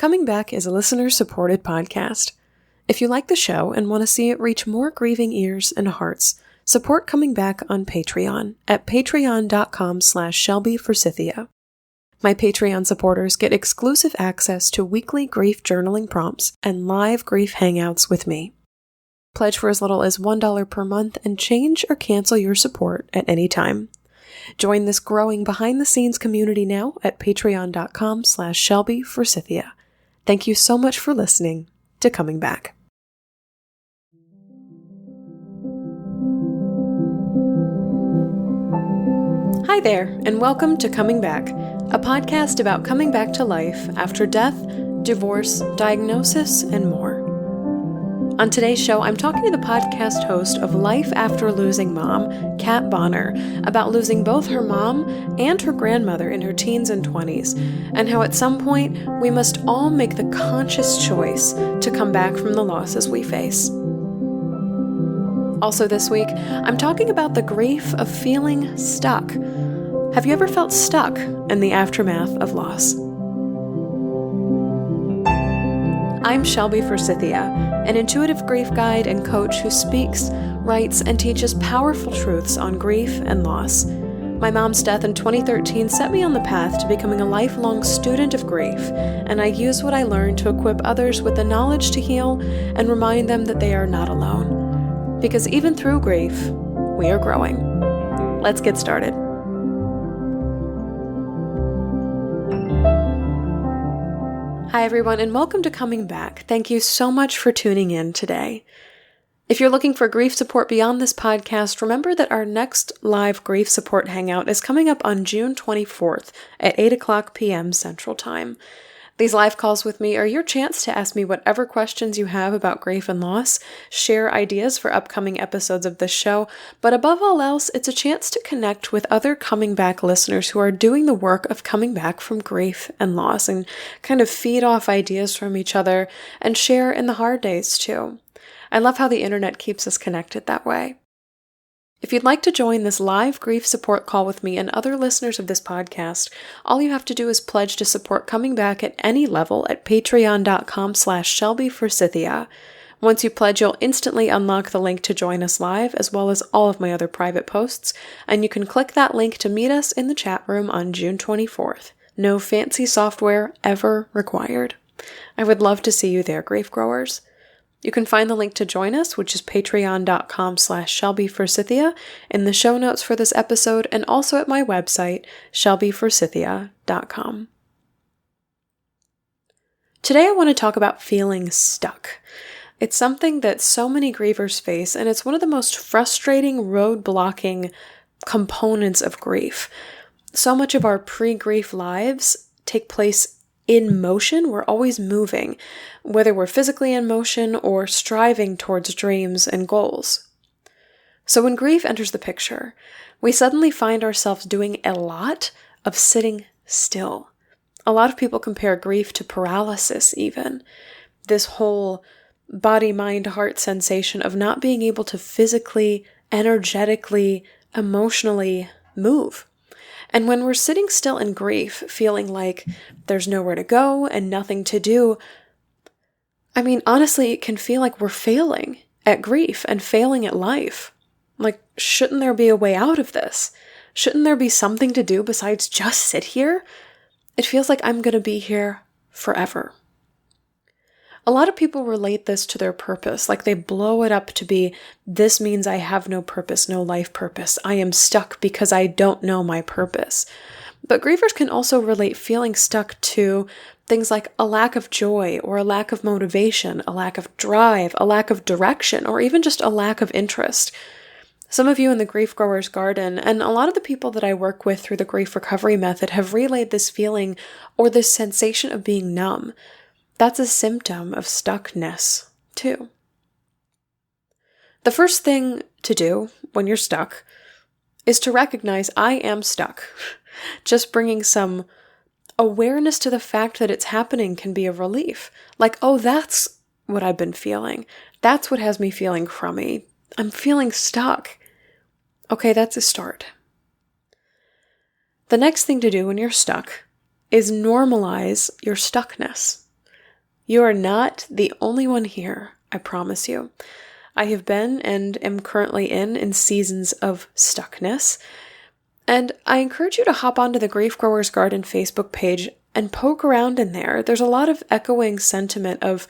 Coming Back is a listener-supported podcast. If you like the show and want to see it reach more grieving ears and hearts, support Coming Back on Patreon at patreon.com/ShelbyForsythia. My Patreon supporters get exclusive access to weekly grief journaling prompts and live grief hangouts with me. Pledge for as little as $1 per month and change or cancel your support at any time. Join this growing behind-the-scenes community now at patreon.com/ShelbyForsythia. Thank you so much for listening to Coming Back. Hi there, and welcome to Coming Back, a podcast about coming back to life after death, divorce, diagnosis, and more. On today's show, I'm talking to the podcast host of Life After Losing Mom, Kat Bonner, about losing both her mom and her grandmother in her teens and 20s, and how at some point we must all make the conscious choice to come back from the losses we face. Also this week, I'm talking about the grief of feeling stuck. Have you ever felt stuck in the aftermath of loss? I'm Shelby Forsythia, an intuitive grief guide and coach who speaks, writes, and teaches powerful truths on grief and loss. My mom's death in 2013 set me on the path to becoming a lifelong student of grief, and I use what I learned to equip others with the knowledge to heal and remind them that they are not alone. Because even through grief, we are growing. Let's get started. Hi everyone, and welcome to Coming Back. Thank you so much for tuning in today. If you're looking for grief support beyond this podcast, remember that our next live grief support hangout is coming up on June 24th at 8:00 p.m. Central Time. These live calls with me are your chance to ask me whatever questions you have about grief and loss, share ideas for upcoming episodes of this show, but above all else, it's a chance to connect with other Coming Back listeners who are doing the work of coming back from grief and loss and kind of feed off ideas from each other and share in the hard days too. I love how the internet keeps us connected that way. If you'd like to join this live grief support call with me and other listeners of this podcast, all you have to do is pledge to support Coming Back at any level at patreon.com/ShelbyForsythia. Once you pledge, you'll instantly unlock the link to join us live, as well as all of my other private posts, and you can click that link to meet us in the chat room on June 24th. No fancy software ever required. I would love to see you there, grief growers. You can find the link to join us, which is patreon.com/ShelbyForsythia, in the show notes for this episode and also at my website, shelbyforsythia.com. Today I want to talk about feeling stuck. It's something that so many grievers face, and it's one of the most frustrating, road-blocking components of grief. So much of our pre-grief lives take place in motion. We're always moving, whether we're physically in motion or striving towards dreams and goals. So when grief enters the picture, we suddenly find ourselves doing a lot of sitting still. A lot of people compare grief to paralysis even. This whole body, mind, heart sensation of not being able to physically, energetically, emotionally move. And when we're sitting still in grief, feeling like there's nowhere to go and nothing to do, I mean, honestly, it can feel like we're failing at grief and failing at life. Like, shouldn't there be a way out of this? Shouldn't there be something to do besides just sit here? It feels like I'm going to be here forever. A lot of people relate this to their purpose, like they blow it up to be, this means I have no purpose, no life purpose. I am stuck because I don't know my purpose. But grievers can also relate feeling stuck to things like a lack of joy or a lack of motivation, a lack of drive, a lack of direction, or even just a lack of interest. Some of you in the Grief Growers Garden, and a lot of the people that I work with through the grief recovery method have relayed this feeling or this sensation of being numb. That's a symptom of stuckness, too. The first thing to do when you're stuck is to recognize I am stuck. Just bringing some awareness to the fact that it's happening can be a relief. Like, oh, that's what I've been feeling. That's what has me feeling crummy. I'm feeling stuck. Okay, that's a start. The next thing to do when you're stuck is normalize your stuckness. You are not the only one here, I promise you. I have been and am currently in seasons of stuckness. And I encourage you to hop onto the Grief Growers Garden Facebook page and poke around in there. There's a lot of echoing sentiment of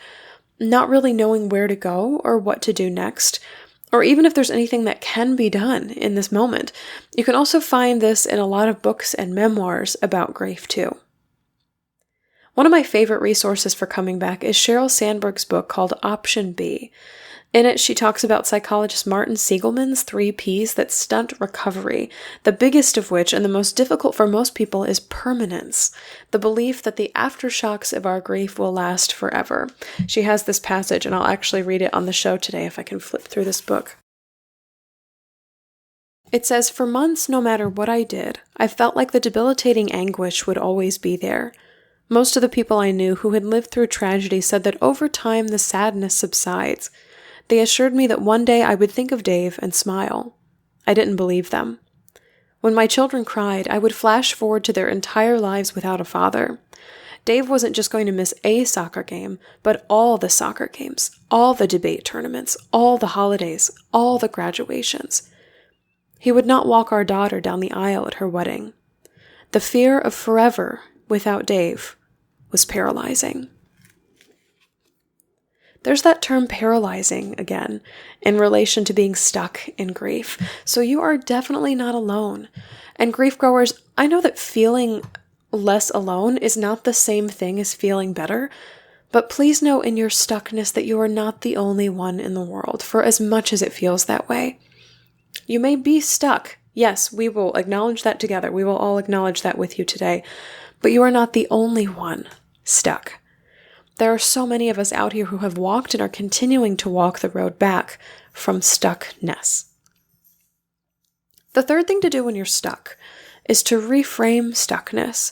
not really knowing where to go or what to do next, or even if there's anything that can be done in this moment. You can also find this in a lot of books and memoirs about grief too. One of my favorite resources for coming back is Sheryl Sandberg's book called Option B. In it, she talks about psychologist Martin Siegelman's 3 Ps that stunt recovery, the biggest of which, and the most difficult for most people, is permanence, the belief that the aftershocks of our grief will last forever. She has this passage, and I'll actually read it on the show today if I can flip through this book. It says, "For months, no matter what I did, I felt like the debilitating anguish would always be there. Most of the people I knew who had lived through tragedy said that over time the sadness subsides. They assured me that one day I would think of Dave and smile. I didn't believe them. When my children cried, I would flash forward to their entire lives without a father. Dave wasn't just going to miss a soccer game, but all the soccer games, all the debate tournaments, all the holidays, all the graduations. He would not walk our daughter down the aisle at her wedding. The fear of forever without Dave was paralyzing." There's that term paralyzing again in relation to being stuck in grief. So you are definitely not alone. And grief growers, I know that feeling less alone is not the same thing as feeling better, but please know in your stuckness that you are not the only one in the world, for as much as it feels that way. You may be stuck. Yes, we will acknowledge that together. We will all acknowledge that with you today. But you are not the only one stuck. There are so many of us out here who have walked and are continuing to walk the road back from stuckness. The third thing to do when you're stuck is to reframe stuckness.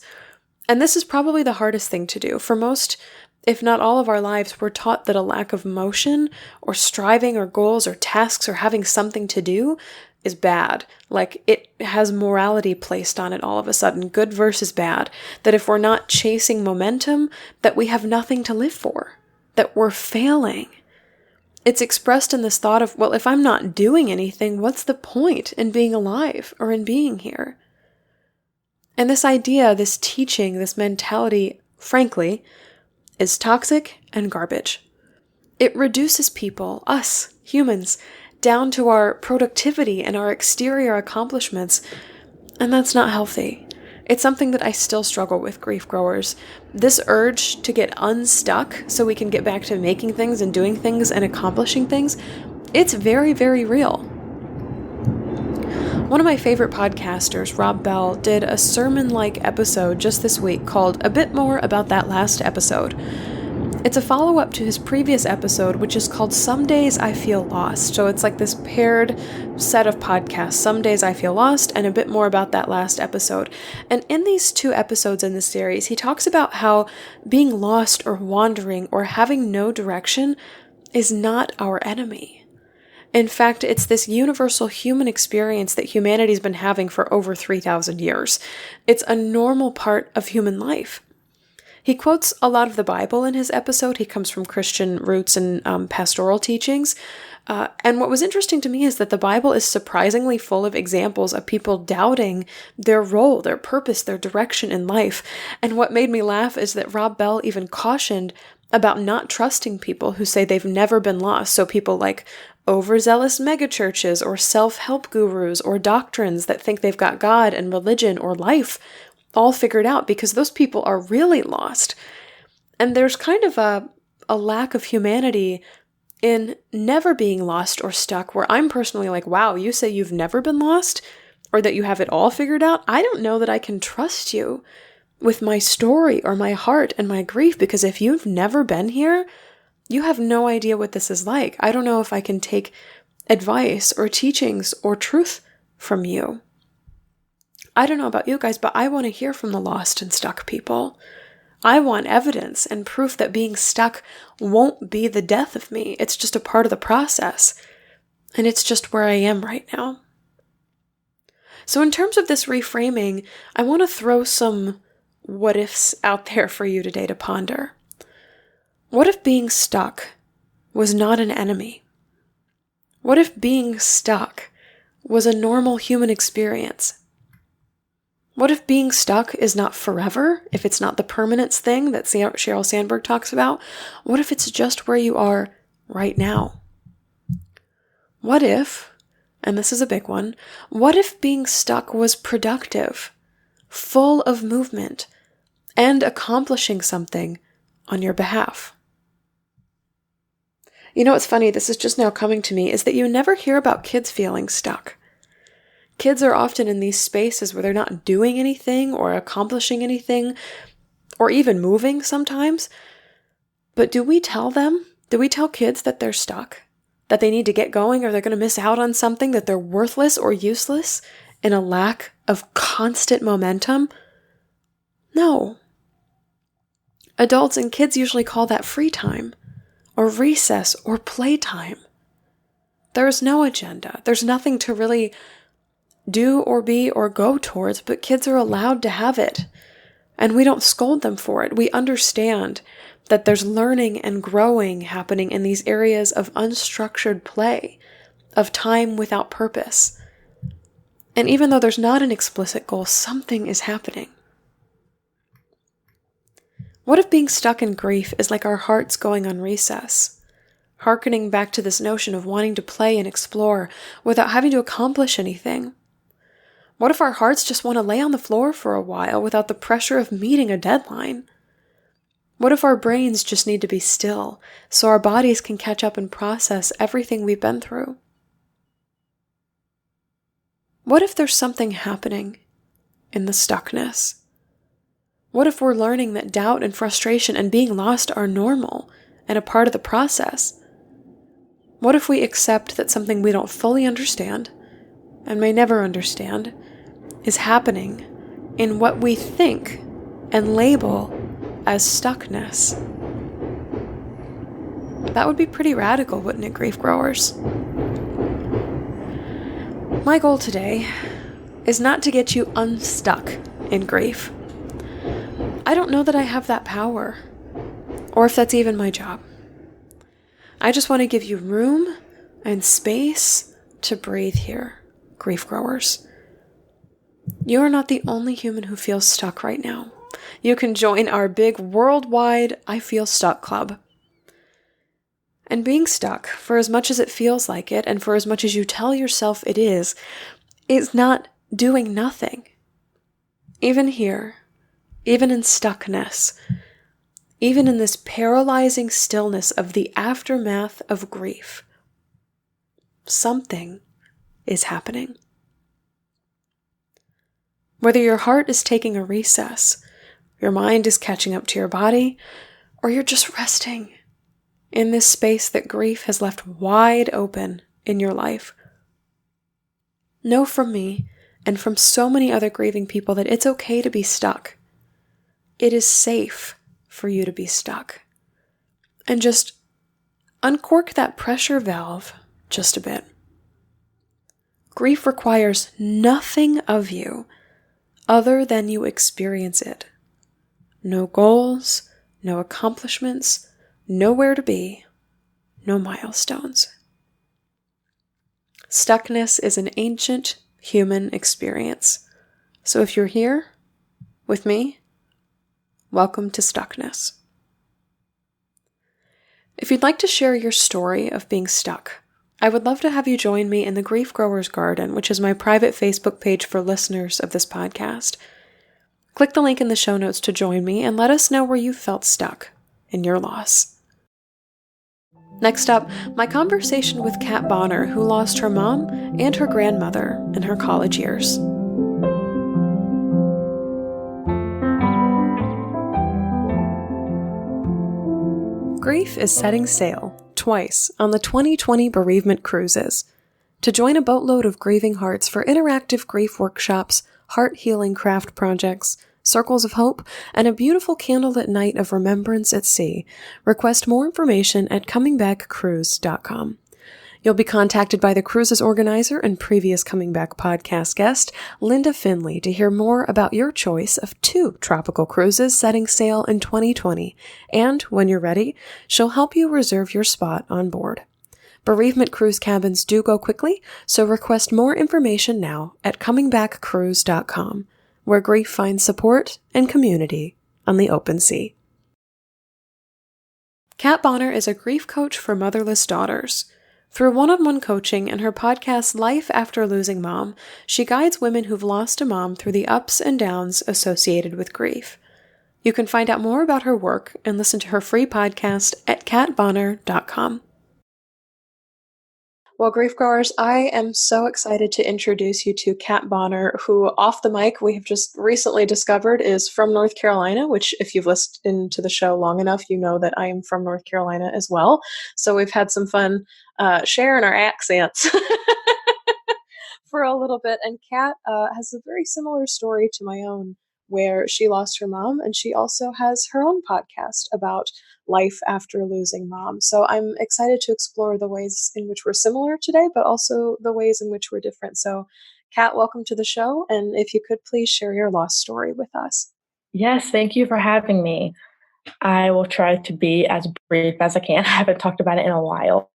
And this is probably the hardest thing to do. For most, if not all of our lives, we're taught that a lack of motion or striving or goals or tasks or having something to do is bad. Like it has morality placed on it all of a sudden, good versus bad. That if we're not chasing momentum, that we have nothing to live for, that we're failing. It's expressed in this thought of, well, if I'm not doing anything, what's the point in being alive or in being here? And this idea, this teaching, this mentality, frankly, is toxic and garbage. It reduces people, us, humans, down to our productivity and our exterior accomplishments, and that's not healthy. It's something that I still struggle with, grief growers. This urge to get unstuck so we can get back to making things and doing things and accomplishing things, it's very, very real. One of my favorite podcasters, Rob Bell, did a sermon-like episode just this week called A Bit More About That Last Episode. It's a follow-up to his previous episode, which is called Some Days I Feel Lost. So it's like this paired set of podcasts, Some Days I Feel Lost, and a bit more about that last episode. And in these 2 episodes in this series, he talks about how being lost or wandering or having no direction is not our enemy. In fact, it's this universal human experience that humanity's been having for over 3,000 years. It's a normal part of human life. He quotes a lot of the Bible in his episode. He comes from Christian roots and pastoral teachings. And what was interesting to me is that the Bible is surprisingly full of examples of people doubting their role, their purpose, their direction in life. And what made me laugh is that Rob Bell even cautioned about not trusting people who say they've never been lost. So people like overzealous megachurches or self-help gurus or doctrines that think they've got God and religion or life all figured out, because those people are really lost. And there's kind of a lack of humanity in never being lost or stuck, where I'm personally like, wow, you say you've never been lost or that you have it all figured out? I don't know that I can trust you with my story or my heart and my grief, because if you've never been here, you have no idea what this is like. I don't know if I can take advice or teachings or truth from you. I don't know about you guys, but I want to hear from the lost and stuck people. I want evidence and proof that being stuck won't be the death of me. It's just a part of the process. And it's just where I am right now. So in terms of this reframing, I want to throw some what ifs out there for you today to ponder. What if being stuck was not an enemy? What if being stuck was a normal human experience? What if being stuck is not forever, if it's not the permanence thing that Sheryl Sandberg talks about? What if it's just where you are right now? What if, and this is a big one, what if being stuck was productive, full of movement, and accomplishing something on your behalf? You know what's funny, this is just now coming to me, is that you never hear about kids feeling stuck. Kids are often in these spaces where they're not doing anything or accomplishing anything, or even moving sometimes. But do we tell kids that they're stuck? That they need to get going or they're going to miss out on something, that they're worthless or useless in a lack of constant momentum? No. Adults and kids usually call that free time, or recess, or playtime. There's no agenda. There's nothing to really do or be or go towards, but kids are allowed to have it. And we don't scold them for it. We understand that there's learning and growing happening in these areas of unstructured play, of time without purpose. And even though there's not an explicit goal, something is happening. What if being stuck in grief is like our hearts going on recess, hearkening back to this notion of wanting to play and explore without having to accomplish anything? What if our hearts just want to lay on the floor for a while without the pressure of meeting a deadline? What if our brains just need to be still so our bodies can catch up and process everything we've been through? What if there's something happening in the stuckness? What if we're learning that doubt and frustration and being lost are normal and a part of the process? What if we accept that something we don't fully understand, and may never understand, is happening in what we think and label as stuckness? That would be pretty radical, wouldn't it, grief growers? My goal today is not to get you unstuck in grief. I don't know that I have that power, or if that's even my job. I just want to give you room and space to breathe here, grief growers. You are not the only human who feels stuck right now. You can join our big worldwide I Feel Stuck Club. And being stuck, for as much as it feels like it, and for as much as you tell yourself it is not doing nothing. Even here, even in stuckness, even in this paralyzing stillness of the aftermath of grief, something is happening. Whether your heart is taking a recess, your mind is catching up to your body, or you're just resting in this space that grief has left wide open in your life, know from me and from so many other grieving people that it's okay to be stuck. It is safe for you to be stuck. And just uncork that pressure valve just a bit. Grief requires nothing of you other than you experience it. No goals, no accomplishments, nowhere to be, no milestones. Stuckness is an ancient human experience. So if you're here with me, welcome to Stuckness. If you'd like to share your story of being stuck, I would love to have you join me in the Grief Growers Garden, which is my private Facebook page for listeners of this podcast. Click the link in the show notes to join me and let us know where you felt stuck in your loss. Next up, my conversation with Kat Bonner, who lost her mom and her grandmother in her college years. Grief is setting sail twice on the 2020 Bereavement Cruises. To join a boatload of grieving hearts for interactive grief workshops, heart-healing craft projects, circles of hope, and a beautiful candlelit night of remembrance at sea, request more information at comingbackcruise.com. You'll be contacted by the cruise's organizer and previous Coming Back podcast guest, Linda Finley, to hear more about your choice of 2 tropical cruises setting sail in 2020. And when you're ready, she'll help you reserve your spot on board. Bereavement Cruise cabins do go quickly, so request more information now at comingbackcruise.com, where grief finds support and community on the open sea. Kat Bonner is a grief coach for motherless daughters. Through one-on-one coaching and her podcast Life After Losing Mom, she guides women who've lost a mom through the ups and downs associated with grief. You can find out more about her work and listen to her free podcast at katbonner.com. Well, Grief Growers, I am so excited to introduce you to Kat Bonner, who, off the mic, we have just recently discovered is from North Carolina, which, if you've listened to the show long enough, you know that I am from North Carolina as well. So we've had some fun sharing our accents for a little bit. And Kat has a very similar story to my own, where she lost her mom, and she also has her own podcast about life after losing mom. So I'm excited to explore the ways in which we're similar today, but also the ways in which we're different. So, Kat, welcome to the show. And if you could please share your loss story with us. Yes, thank you for having me. I will try to be as brief as I can. I haven't talked about it in a while.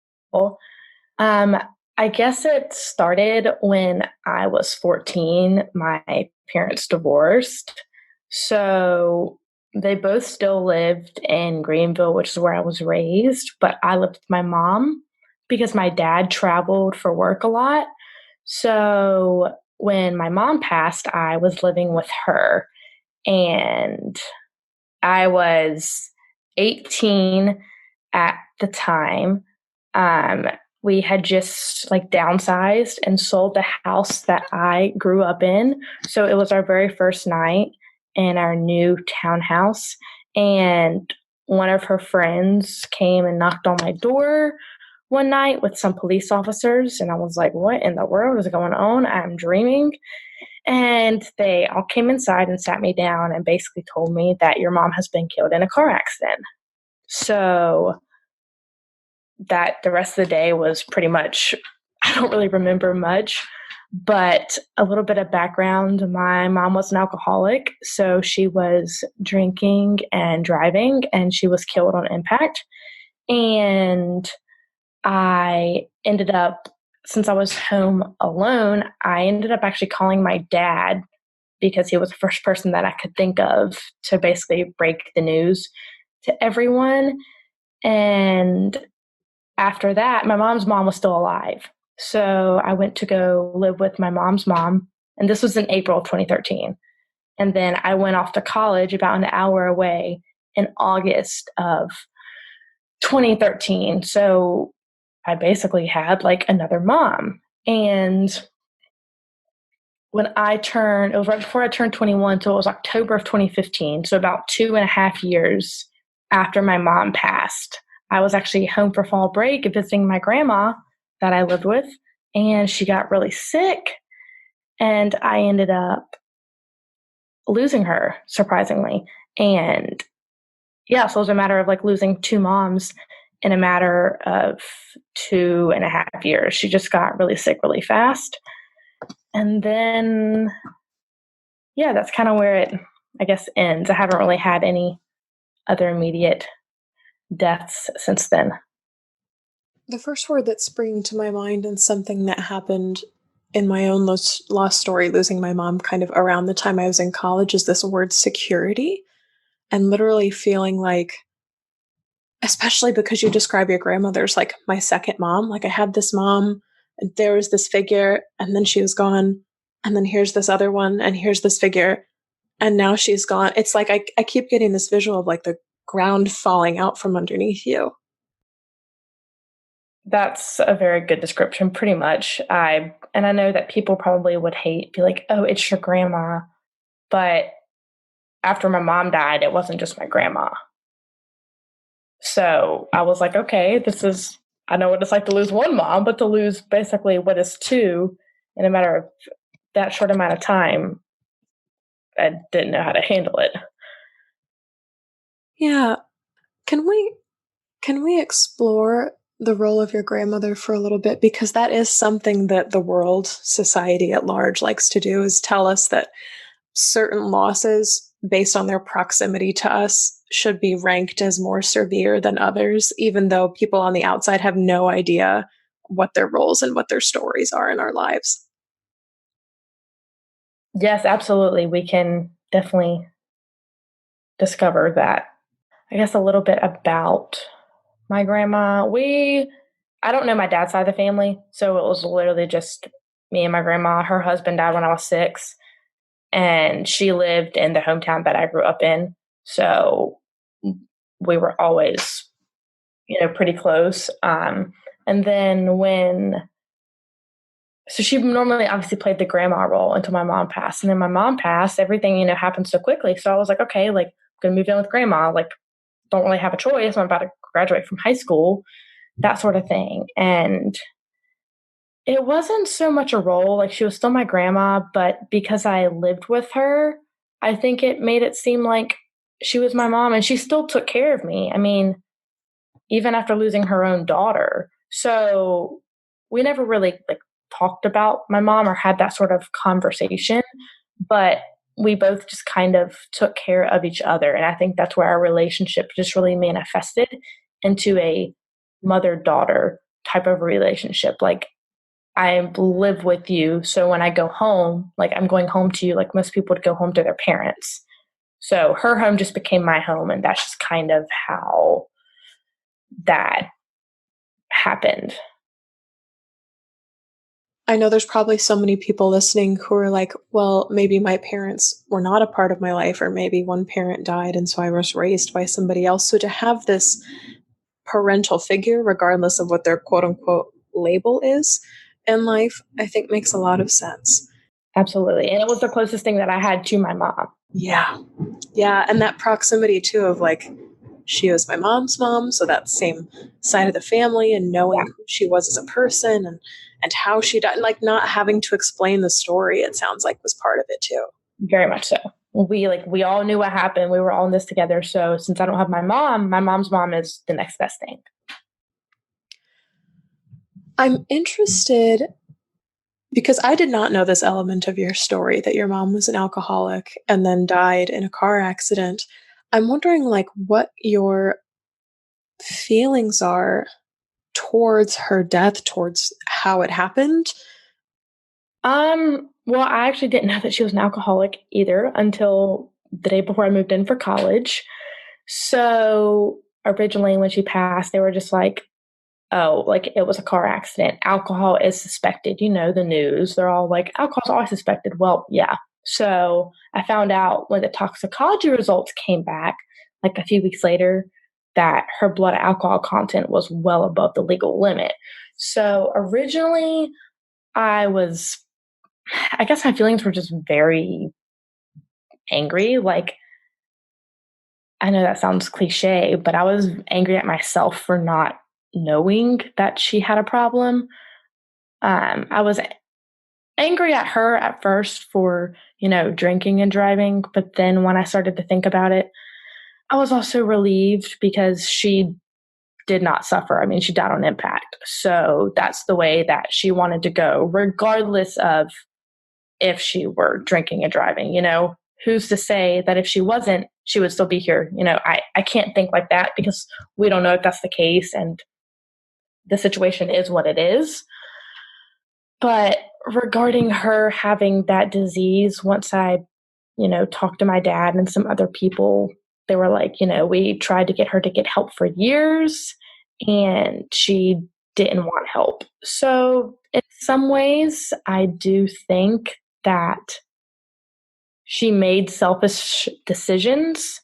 I guess it started when I was 14. My parents divorced. So they both still lived in Greenville, which is where I was raised, but I lived with my mom because my dad traveled for work a lot. So when my mom passed, I was living with her, and I was 18 at the time. We had just downsized and sold the house that I grew up in. So it was our very first night in our new townhouse. And one of her friends came and knocked on my door one night with some police officers. And I was like, what in the world is going on? I'm dreaming. And they all came inside and sat me down and basically told me that your mom has been killed in a car accident. So that the rest of the day was pretty much, I don't really remember much, but a little bit of background. My mom was an alcoholic, so she was drinking and driving, and she was killed on impact. And I ended up, since I was home alone, I ended up actually calling my dad because he was the first person that I could think of to basically break the news to everyone. And after that, my mom's mom was still alive. So I went to go live with my mom's mom. And this was in April of 2013. And then I went off to college about an hour away in August of 2013. So I basically had another mom. And when it was right before I turned 21, so it was October of 2015. So about 2.5 years after my mom passed, I was actually home for fall break visiting my grandma that I lived with, and she got really sick, and I ended up losing her, surprisingly. And yeah, so it was a matter of losing 2 moms in a matter of 2.5 years. She just got really sick really fast. And then, yeah, that's kind of where it, I guess, ends. I haven't really had any other immediate deaths since then. The first word that's springing to my mind, and something that happened in my own lost story, losing my mom kind of around the time I was in college, is this word security. And literally feeling like, especially because you describe your grandmother's like my second mom. I had this mom, and there was this figure, and then she was gone. And then here's this other one, and here's this figure, and now she's gone. It's like I keep getting this visual of the ground falling out from underneath you. That's a very good description, pretty much. I know that people probably would be like, oh, it's your grandma. But after my mom died, it wasn't just my grandma. So I was like, okay, I know what it's like to lose one mom, but to lose basically what is 2 in a matter of that short amount of time, I didn't know how to handle it. Yeah. Can we explore the role of your grandmother for a little bit because that is something that the world, society at large likes to do is tell us that certain losses based on their proximity to us should be ranked as more severe than others, even though people on the outside have no idea what their roles and what their stories are in our lives. Yes, absolutely. We can definitely discover that. I guess a little bit about my grandma. I don't know my dad's side of the family, so it was literally just me and my grandma. Her husband died when I was 6, and she lived in the hometown that I grew up in. So we were always, pretty close. And then so she normally obviously played the grandma role until my mom passed. And then my mom passed, everything, happened so quickly. So I was like, okay, like, I'm going to move in with grandma. Like, don't really have a choice. I'm about to graduate from high school, that sort of thing. And it wasn't so much a role, like, she was still my grandma, but because I lived with her, I think it made it seem like she was my mom and she still took care of me. I mean, even after losing her own daughter. So we never really like talked about my mom or had that sort of conversation, but we both just kind of took care of each other. And I think that's where our relationship just really manifested into a mother daughter type of relationship. Like, I live with you. So when I go home, like, I'm going home to you, like most people would go home to their parents. So her home just became my home. And that's just kind of how that happened. I know there's probably so many people listening who are like, well, maybe my parents were not a part of my life, or maybe one parent died and so I was raised by somebody else. So to have this parental figure, regardless of what their quote unquote label is in life, I think makes a lot of sense. Absolutely. And it was the closest thing that I had to my mom. Yeah. Yeah. And that proximity too of like, she was my mom's mom, so that same side of the family and knowing Yeah, who she was as a person and how she died, like not having to explain the story, it sounds like was part of it too. very much so. We all knew what happened. We were all in this together. So since I don't have my mom's mom is the next best thing. I'm interested because I did not know this element of your story that your mom was an alcoholic and then died in a car accident. I'm wondering like what your feelings are towards her death, towards how it happened. Well, I actually didn't know that she was an alcoholic either until the day before I moved in for college. So originally when she passed, they were just like, oh, like it was a car accident. Alcohol is suspected. The news. They're all like, alcohol's always suspected. Well, yeah. So I found out when the toxicology results came back, like a few weeks later, that her blood alcohol content was well above the legal limit. So originally, I guess my feelings were just very angry. Like, I know that sounds cliche, but I was angry at myself for not knowing that she had a problem. I was angry at her at first for, drinking and driving. But then when I started to think about it, I was also relieved because she did not suffer. I mean, she died on impact. So that's the way that she wanted to go, regardless of if she were drinking and driving. Who's to say that if she wasn't, she would still be here? I can't think like that because we don't know if that's the case. And the situation is what it is. But regarding her having that disease, once I, talked to my dad and some other people, they were like, we tried to get her to get help for years and she didn't want help. So, in some ways, I do think that she made selfish decisions,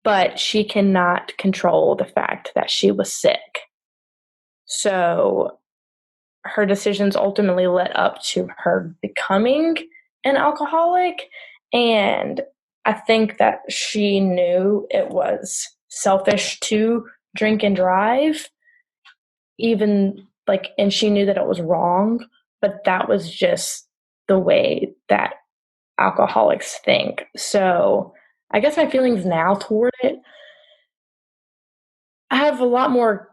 but she cannot control the fact that she was sick. So, her decisions ultimately led up to her becoming an alcoholic. And I think that she knew it was selfish to drink and drive, even like, and she knew that it was wrong, but that was just the way that alcoholics think. So I guess my feelings now toward it, I have a lot more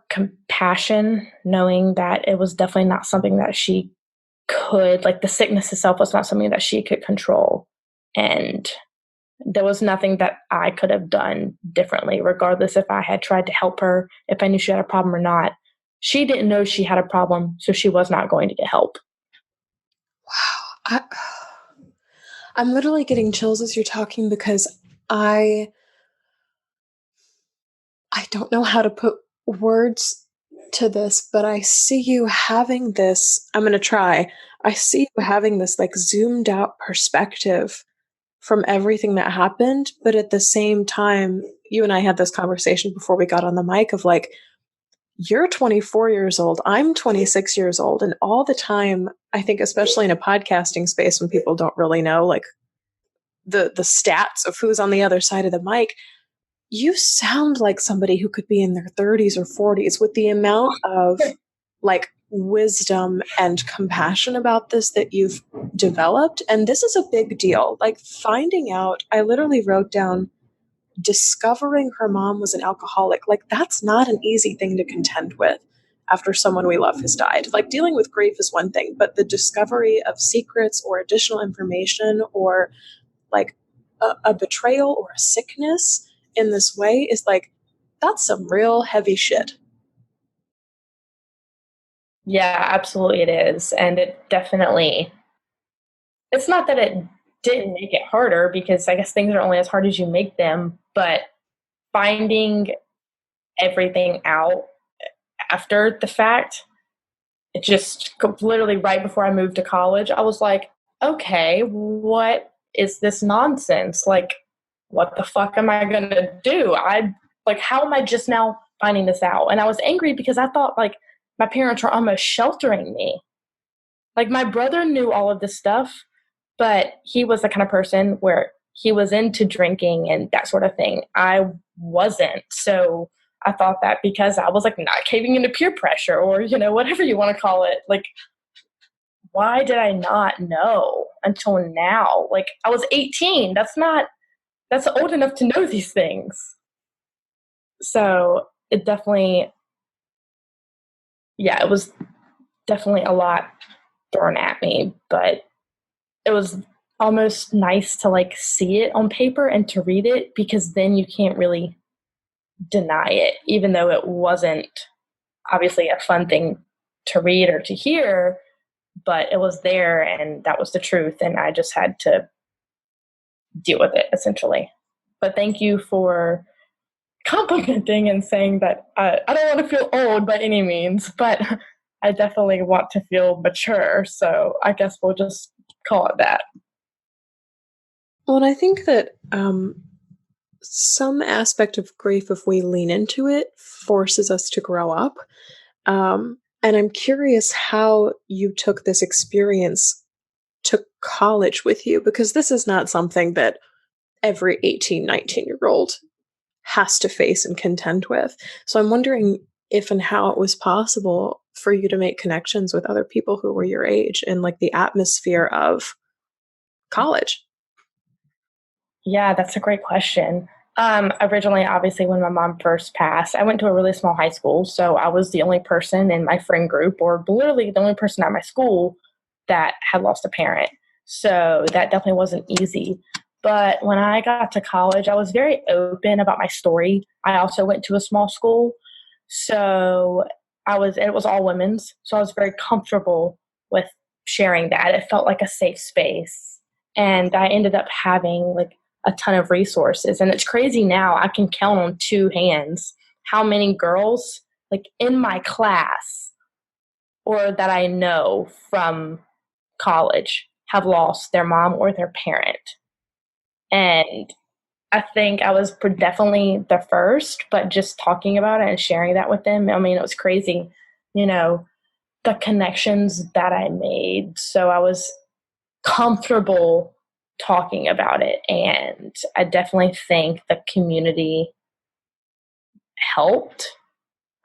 passion, knowing that it was definitely not something that she could, like the sickness itself was not something that she could control. And there was nothing that I could have done differently, regardless if I had tried to help her, if I knew she had a problem or not. She didn't know she had a problem, so she was not going to get help. Wow. I'm literally getting chills as you're talking because I I don't know how to put words to this, but I see you having this. I'm going to try. I see you having this like zoomed out perspective from everything that happened, but at the same time, you and I had this conversation before we got on the mic of like, you're 24 years old, I'm 26 years old, and all the time, I think, especially in a podcasting space when people don't really know like the stats of who's on the other side of the mic, you sound like somebody who could be in their 30s or 40s with the amount of like wisdom and compassion about this that you've developed. And this is a big deal. Like finding out, I literally wrote down discovering her mom was an alcoholic. Like that's not an easy thing to contend with after someone we love has died. Like dealing with grief is one thing, but the discovery of secrets or additional information or like a betrayal or a sickness in this way is like, that's some real heavy shit. Yeah, absolutely it is. And it definitely, it's not that it didn't make it harder because I guess things are only as hard as you make them, but finding everything out after the fact, it just literally right before I moved to college, I was like, okay, what is this nonsense? Like, what the fuck am I going to do? Like, how am I just now finding this out? And I was angry because I thought like my parents were almost sheltering me. Like, my brother knew all of this stuff, but he was the kind of person where he was into drinking and that sort of thing. I wasn't. So I thought that because I was like not caving into peer pressure or, whatever you want to call it, like, why did I not know until now? Like, I was 18. That's old enough to know these things. So it definitely, yeah, it was definitely a lot thrown at me, but it was almost nice to like see it on paper and to read it because then you can't really deny it, even though it wasn't obviously a fun thing to read or to hear, but it was there and that was the truth. And I just had to deal with it essentially. But thank you for complimenting and saying that I don't want to feel old by any means, but I definitely want to feel mature. So I guess we'll just call it that. Well, and I think that some aspect of grief, if we lean into it, forces us to grow up. And I'm curious how you took this experience to college with you, because this is not something that every 18, 19-year-old has to face and contend with. So I'm wondering if and how it was possible for you to make connections with other people who were your age in like the atmosphere of college. Yeah, that's a great question. Originally, obviously, when my mom first passed, I went to a really small high school. So I was the only person in my friend group, or literally the only person at my school that had lost a parent. So that definitely wasn't easy. But when I got to college, I was very open about my story. I also went to a small school. So it was all women's. So I was very comfortable with sharing that. It felt like a safe space. And I ended up having like a ton of resources. And it's crazy now, I can count on two hands how many girls like in my class or that I know from college have lost their mom or their parent. And I think I was definitely the first, but just talking about it and sharing that with them, I mean, it was crazy, you know, the connections that I made. So I was comfortable talking about it. And I definitely think the community helped.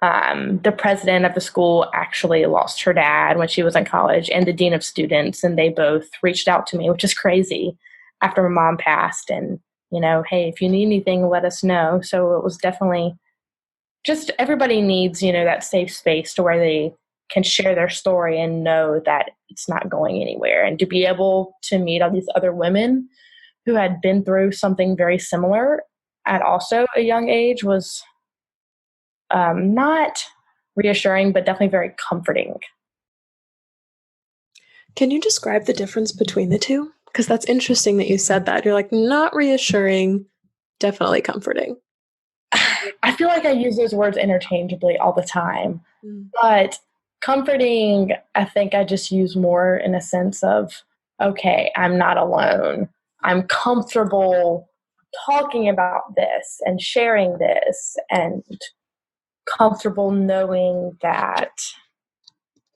The president of the school actually lost her dad when she was in college, and the dean of students, and they both reached out to me, which is crazy after my mom passed. And, hey, if you need anything, let us know. So it was definitely just everybody needs, that safe space to where they can share their story and know that it's not going anywhere. And to be able to meet all these other women who had been through something very similar at also a young age was not reassuring, but definitely very comforting. Can you describe the difference between the two? Because that's interesting that you said that. You're like, not reassuring, definitely comforting. I feel like I use those words interchangeably all the time, Mm. but comforting, I think I just use more in a sense of, okay, I'm not alone. I'm comfortable talking about this and sharing this, and comfortable knowing that,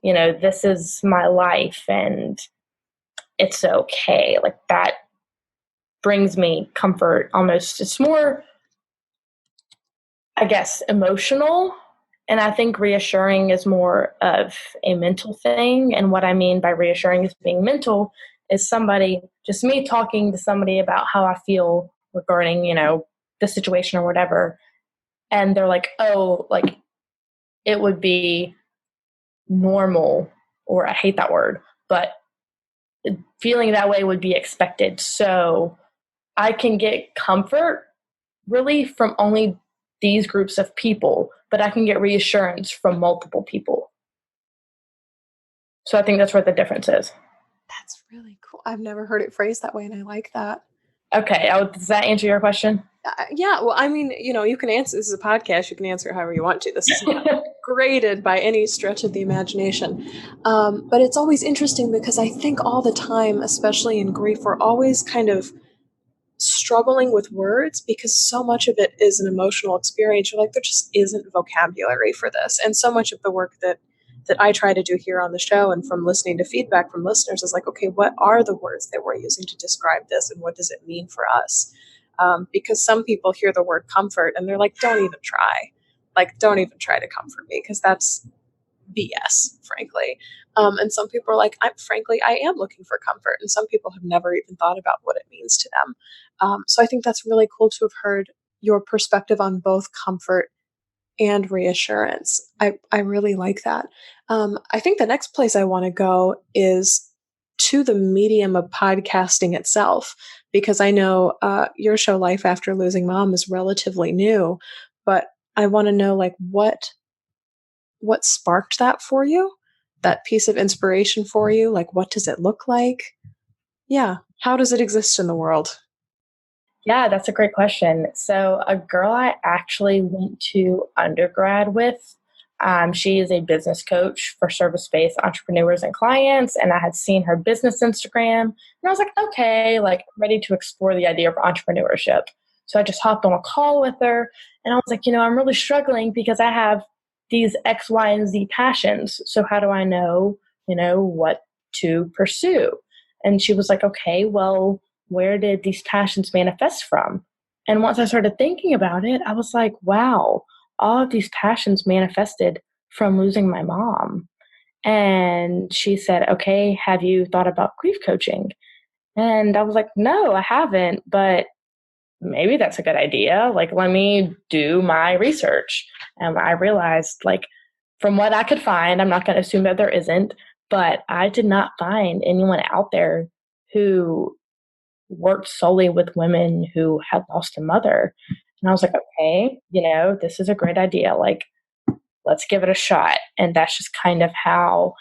this is my life and it's okay. Like that brings me comfort almost. It's more, I guess, emotional. And I think reassuring is more of a mental thing. And what I mean by reassuring is being mental is somebody, just me talking to somebody about how I feel regarding, the situation or whatever. And they're like, oh, like it would be normal, or I hate that word, but feeling that way would be expected. So I can get comfort really from only these groups of people, but I can get reassurance from multiple people. So I think that's where the difference is. That's really cool. I've never heard it phrased that way, and I like that. Okay, does that answer your question? Yeah, well, I mean, you can answer. This is a podcast. You can answer it however you want to. This is not graded by any stretch of the imagination. But it's always interesting because I think all the time, especially in grief, we're always kind of struggling with words because so much of it is an emotional experience. You're like, there just isn't vocabulary for this. And so much of the work that I try to do here on the show and from listening to feedback from listeners is like, okay, what are the words that we're using to describe this and what does it mean for us? Because some people hear the word comfort and they're like, don't even try. Like, don't even try to comfort me because that's BS, frankly. And some people are like, frankly, I am looking for comfort. And some people have never even thought about what it means to them. So I think that's really cool to have heard your perspective on both comfort and reassurance. I really like that. I think the next place I want to go is to the medium of podcasting itself, because I know your show, Life After Losing Mom, is relatively new, but I want to know like what sparked that for you, that piece of inspiration for you. Like, what does it look like? Yeah. How does it exist in the world? Yeah, that's a great question. So, a girl I actually went to undergrad with, she is a business coach for service based entrepreneurs and clients. And I had seen her business Instagram, and I was like, okay, like ready to explore the idea of entrepreneurship. So, I just hopped on a call with her, and I was like, I'm really struggling because I have these X, Y, and Z passions. So, how do I know, what to pursue? And she was like, okay, well, where did these passions manifest from? And once I started thinking about it, I was like, wow, all of these passions manifested from losing my mom. And she said, okay, have you thought about grief coaching? And I was like, no, I haven't, but maybe that's a good idea. Like, let me do my research. And I realized, like, from what I could find, I'm not going to assume that there isn't, but I did not find anyone out there who worked solely with women who had lost a mother. And I was like, okay, this is a great idea. Like, let's give it a shot. And that's just kind of how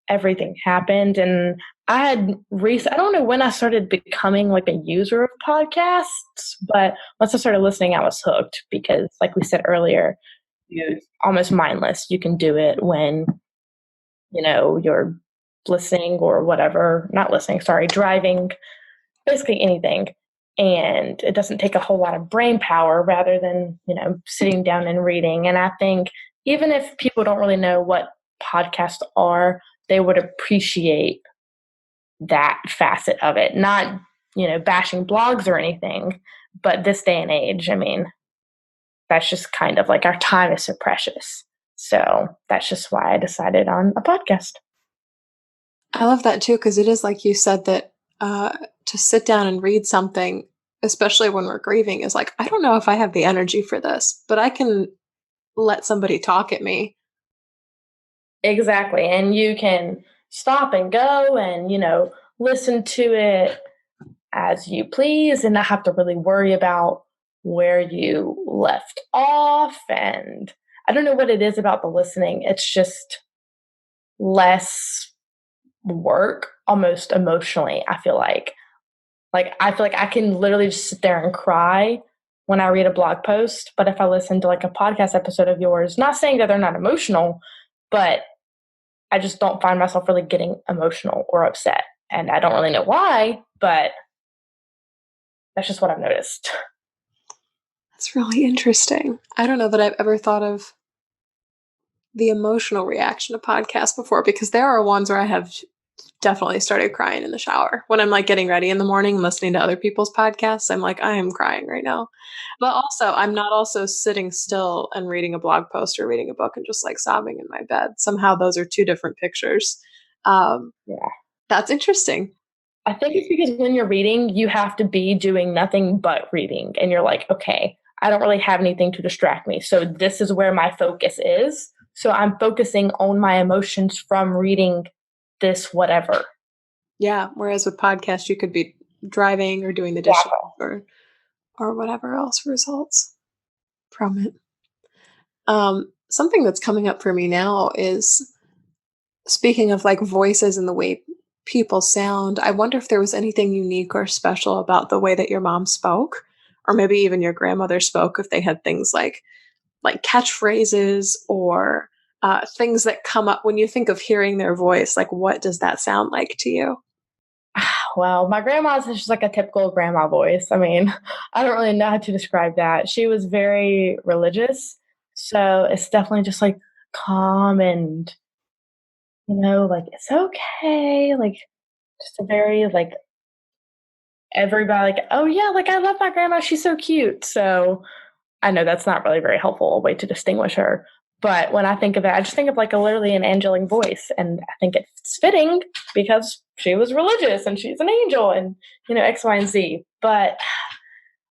everything happened. And I don't know when I started becoming like a user of podcasts, but once I started listening, I was hooked because, like we said earlier, you almost mindless. You can do it when, you're listening or whatever, not listening, sorry, driving, basically anything. And it doesn't take a whole lot of brain power rather than, sitting down and reading. And I think even if people don't really know what podcasts are, they would appreciate that facet of it. Not, bashing blogs or anything, but this day and age, I mean, that's just kind of like our time is so precious. So that's just why I decided on a podcast. I love that too, because it is like you said that to sit down and read something, especially when we're grieving, is like, I don't know if I have the energy for this, but I can let somebody talk at me. Exactly. And you can stop and go and, listen to it as you please and not have to really worry about where you left off. And I don't know what it is about the listening. It's just less work almost emotionally, I feel like. Like, I feel like I can literally just sit there and cry when I read a blog post. But if I listen to like a podcast episode of yours, not saying that they're not emotional, but I just don't find myself really getting emotional or upset. And I don't really know why, but that's just what I've noticed. That's really interesting. I don't know that I've ever thought of the emotional reaction to podcasts before, because there are ones where I have definitely started crying in the shower. When I'm like getting ready in the morning listening to other people's podcasts, I'm like, I am crying right now. But also, I'm not also sitting still and reading a blog post or reading a book and just like sobbing in my bed. Somehow those are two different pictures. Um, Yeah. that's interesting. I think it's because when you're reading, you have to be doing nothing but reading. And you're like, okay, I don't really have anything to distract me. So this is where my focus is. So I'm focusing on my emotions from reading this whatever. Yeah. Whereas with podcasts, you could be driving or doing the dishes Yeah. or whatever else results from it. Something that's coming up for me now is, speaking of like voices and the way people sound, I wonder if there was anything unique or special about the way that your mom spoke, or maybe even your grandmother spoke, if they had things like catchphrases or things that come up when you think of hearing their voice. Like, what does that sound like to you? Well, my grandma's is just like a typical grandma voice. I mean, I don't really know how to describe that. She was very religious. So it's definitely just like calm and, like, it's okay. Like, just a very, like, everybody, like, oh, yeah, like, I love my grandma. She's so cute. So I know that's not really a very helpful way to distinguish her. But when I think of it, I just think of like a literally an angelic voice. And I think it's fitting because she was religious and she's an angel and, X, Y, and Z. But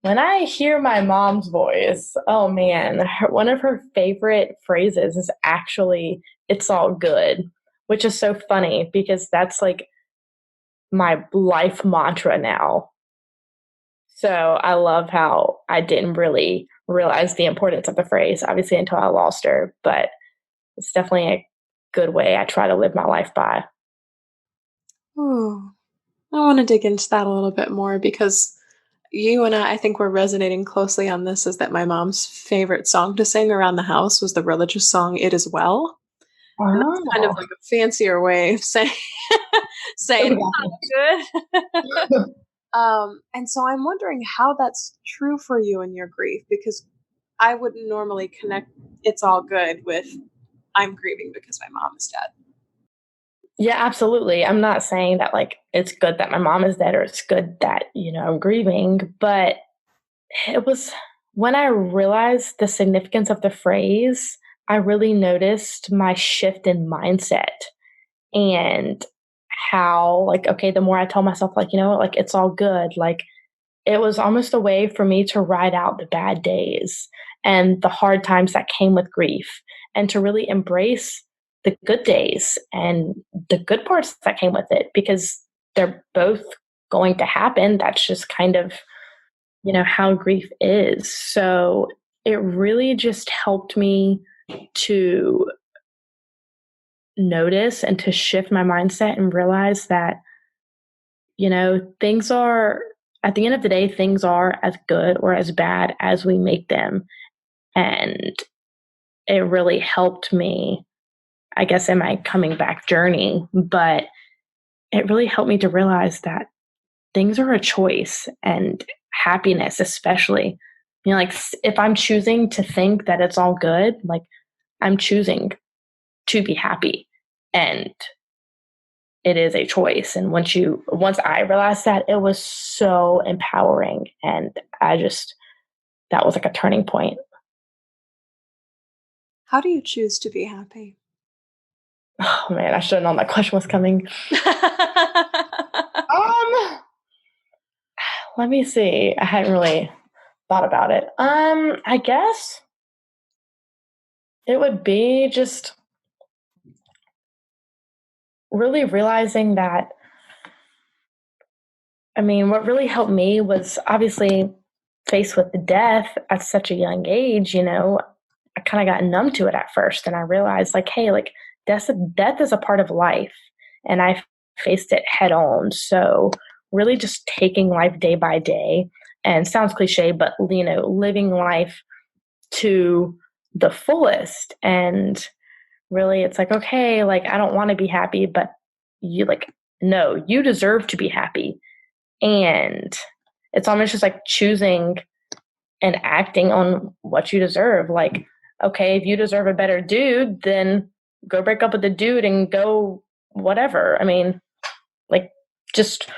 when I hear my mom's voice, oh man, one of her favorite phrases is actually, it's all good, which is so funny because that's like my life mantra now. So I love how I didn't really realize the importance of the phrase, obviously, until I lost her. But it's definitely a good way I try to live my life by. Oh, I want to dig into that a little bit more, because you and I think we're resonating closely on this, is that my mom's favorite song to sing around the house was the religious song "It Is Well." And that's kind of Oh, like a fancier way of saying saying it's exactly. all good. And so I'm wondering how that's true for you in your grief, because I wouldn't normally connect "It's all good" with "I'm grieving because my mom is dead." Yeah, absolutely. I'm not saying that like it's good that my mom is dead or it's good that, I'm grieving, but it was when I realized the significance of the phrase, I really noticed my shift in mindset and how like okay, the more I tell myself like, like it's all good, like it was almost a way for me to ride out the bad days and the hard times that came with grief and to really embrace the good days and the good parts that came with it because they're both going to happen. That's just kind of, how grief is. So it really just helped me to notice and to shift my mindset and realize that, things are, at the end of the day, things are as good or as bad as we make them. And it really helped me, I guess, in my coming back journey. But it really helped me to realize that things are a choice and happiness, especially. Like if I'm choosing to think that it's all good, like I'm choosing to be happy. And it is a choice. And once I realized that, it was so empowering. And that was like a turning point. How do you choose to be happy? Oh man, I should have known that question was coming. Um, Let me see. I hadn't really thought about it. I guess It would be just really realizing that, I mean, what really helped me was obviously faced with the death at such a young age, I kind of got numb to it at first. And I realized, like, hey, like, death is a part of life. And I faced it head on. So, really just taking life day by day, and sounds cliche, but, living life to the fullest. And really, it's like, okay, like, I don't want to be happy, but you, like, no, you deserve to be happy. And it's almost just like choosing and acting on what you deserve. Like, okay, if you deserve a better dude, then go break up with the dude and go whatever. I mean, like, just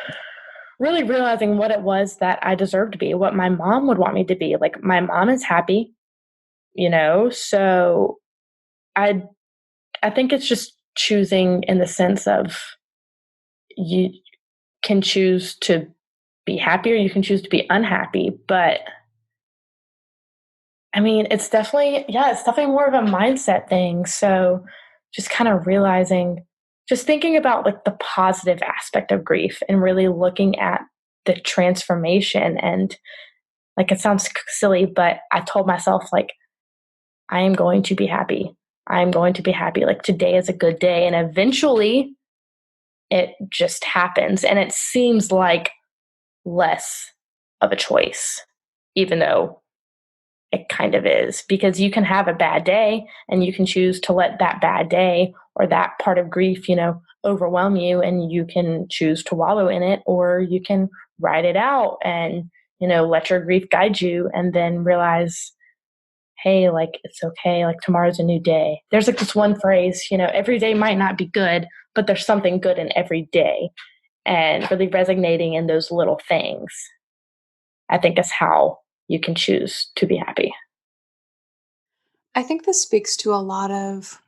really realizing what it was that I deserved to be, what my mom would want me to be. Like, my mom is happy, so I I think it's just choosing in the sense of, you can choose to be happy or you can choose to be unhappy. But I mean, it's definitely more of a mindset thing. So just kind of realizing, just thinking about like the positive aspect of grief and really looking at the transformation. And like, it sounds silly, but I told myself, like, I am going to be happy. I am going to be happy. Like, today is a good day. And eventually it just happens. And it seems like less of a choice, even though it kind of is, because you can have a bad day and you can choose to let that bad day or that part of grief, overwhelm you, and you can choose to wallow in it, or you can ride it out and, let your grief guide you, and then realize, hey, like, it's okay. Like, tomorrow's a new day. There's like this one phrase, every day might not be good, but there's something good in every day. And really resonating in those little things, I think, is how you can choose to be happy. I think this speaks to a lot of.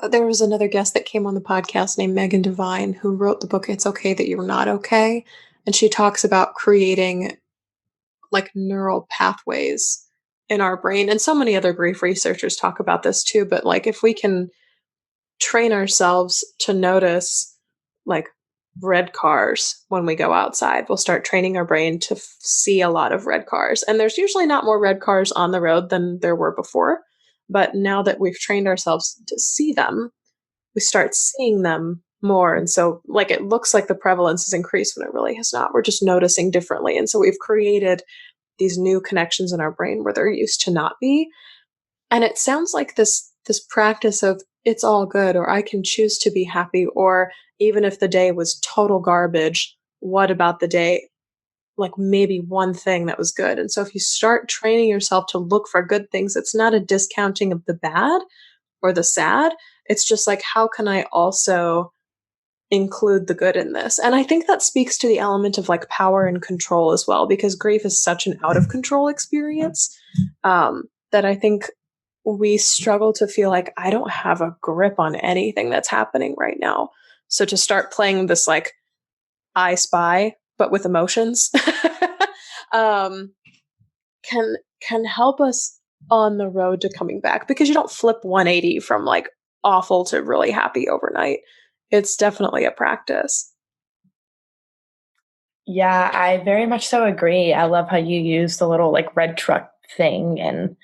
There was another guest that came on the podcast named Megan Devine who wrote the book It's Okay That You're Not Okay. And she talks about creating like neural pathways in our brain. And so many other grief researchers talk about this too. But like, if we can train ourselves to notice like red cars when we go outside, we'll start training our brain to see a lot of red cars. And there's usually not more red cars on the road than there were before. But now that we've trained ourselves to see them, we start seeing them more. And so, like, it looks like the prevalence has increased when it really has not. We're just noticing differently. And so, we've created these new connections in our brain where there used to not be. And it sounds like this practice of it's all good, or I can choose to be happy, or even if the day was total garbage, what about the day? Like, maybe one thing that was good. And so if you start training yourself to look for good things, it's not a discounting of the bad or the sad. It's just like, how can I also include the good in this? And I think that speaks to the element of like power and control as well, because grief is such an out of control experience, that I think we struggle to feel like I don't have a grip on anything that's happening right now. So to start playing this like I spy, but with emotions, um, can help us on the road to coming back, because you don't flip 180 from like awful to really happy overnight. It's definitely a practice. Yeah, I very much so agree. I love how you use the little like red truck thing, and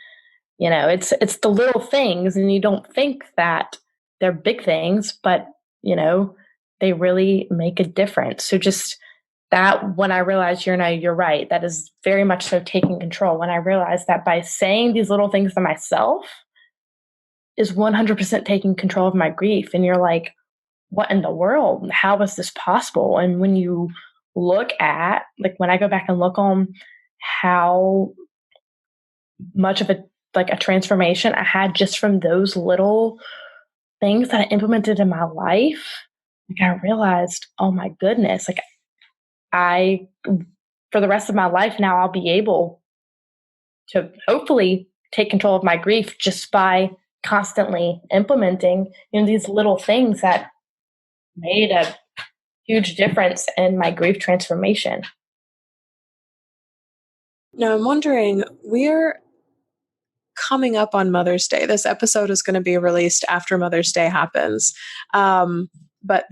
it's the little things, and you don't think that they're big things, but they really make a difference. So just that, when I realized, you're right, that is very much so taking control. When I realized that by saying these little things to myself is 100% taking control of my grief, and you're like, what in the world? How is this possible? And when you look at, like, when I go back and look on how much of a transformation I had just from those little things that I implemented in my life, like, I realized, oh my goodness, like, I, for the rest of my life now, I'll be able to hopefully take control of my grief just by constantly implementing, these little things that made a huge difference in my grief transformation. Now I'm wondering, we're coming up on Mother's Day. This episode is going to be released after Mother's Day happens. But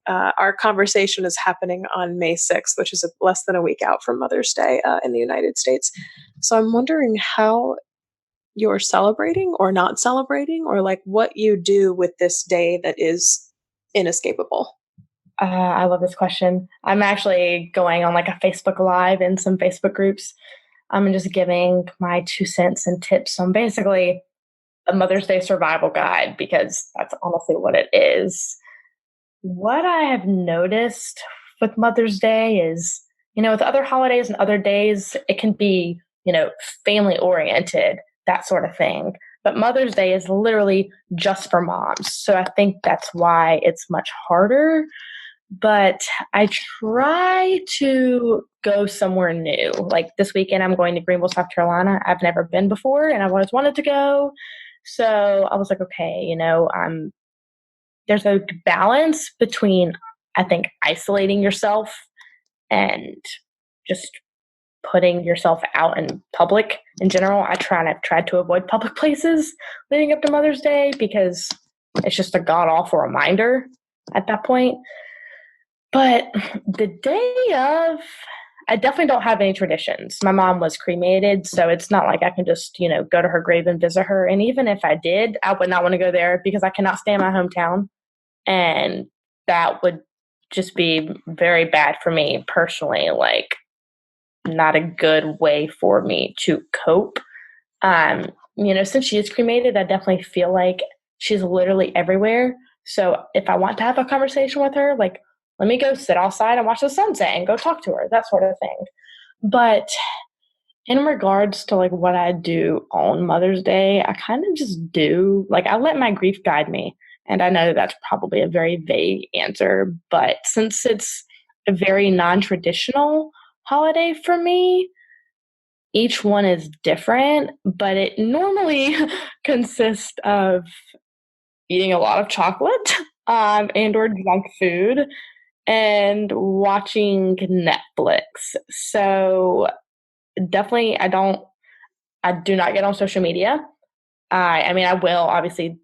our conversation is happening on May 6th, which is less than a week out from Mother's Day in the United States. So I'm wondering how you're celebrating or not celebrating, or like what you do with this day that is inescapable. I love this question. I'm actually going on like a Facebook Live in some Facebook groups. I'm just giving my 2 cents and tips on basically a Mother's Day survival guide because that's honestly what it is. What I have noticed with Mother's Day is, with other holidays and other days, it can be, family oriented, that sort of thing. But Mother's Day is literally just for moms. So I think that's why it's much harder. But I try to go somewhere new. Like this weekend, I'm going to Greenville, South Carolina. I've never been before and I've always wanted to go. So I was like, okay, there's a balance between, I think, isolating yourself and just putting yourself out in public in general. I've tried to avoid public places leading up to Mother's Day because it's just a god awful reminder at that point. But the day of, I definitely don't have any traditions. My mom was cremated, so it's not like I can just, go to her grave and visit her. And even if I did, I would not want to go there because I cannot stay in my hometown. And that would just be very bad for me personally, like not a good way for me to cope. Since she is cremated, I definitely feel like she's literally everywhere. So if I want to have a conversation with her, like, let me go sit outside and watch the sunset and go talk to her, that sort of thing. But in regards to like what I do on Mother's Day, I kind of just do, like, I let my grief guide me. And I know that's probably a very vague answer, but since it's a very non-traditional holiday for me, each one is different, but it normally consists of eating a lot of chocolate and or junk food and watching Netflix. So definitely I do not get on social media. I mean, I will obviously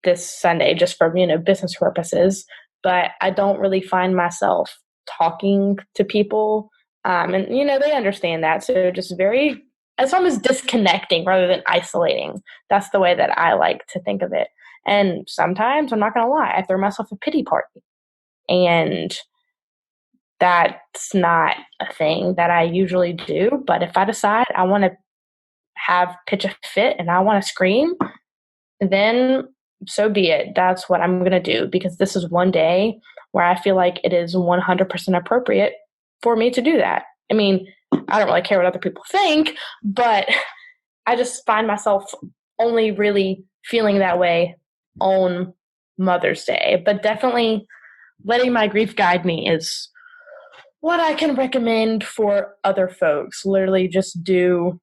this Sunday just for, business purposes, but I don't really find myself talking to people. And, they understand that. So just it's almost disconnecting rather than isolating. That's the way that I like to think of it. And sometimes, I'm not going to lie, I throw myself a pity party. And that's not a thing that I usually do. But if I decide I want to pitch a fit and I want to scream, then so be it. That's what I'm going to do because this is one day where I feel like it is 100% appropriate for me to do that. I mean, I don't really care what other people think, but I just find myself only really feeling that way on Mother's Day. But definitely letting my grief guide me is what I can recommend for other folks. Literally just do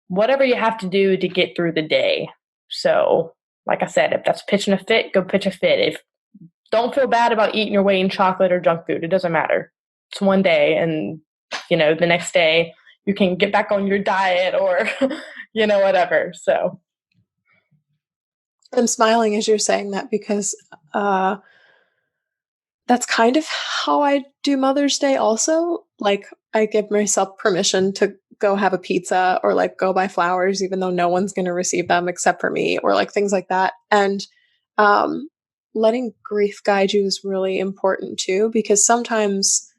whatever you have to do to get through the day. So, like I said, if that's pitching a fit, go pitch a fit. If don't feel bad about eating your weight in chocolate or junk food. It doesn't matter. It's one day, and the next day you can get back on your diet or whatever. So I'm smiling as you're saying that because that's kind of how I do Mother's Day also. Like, I give myself permission to go have a pizza or like go buy flowers, even though no one's going to receive them except for me, or like things like that. And letting grief guide you is really important too, because sometimes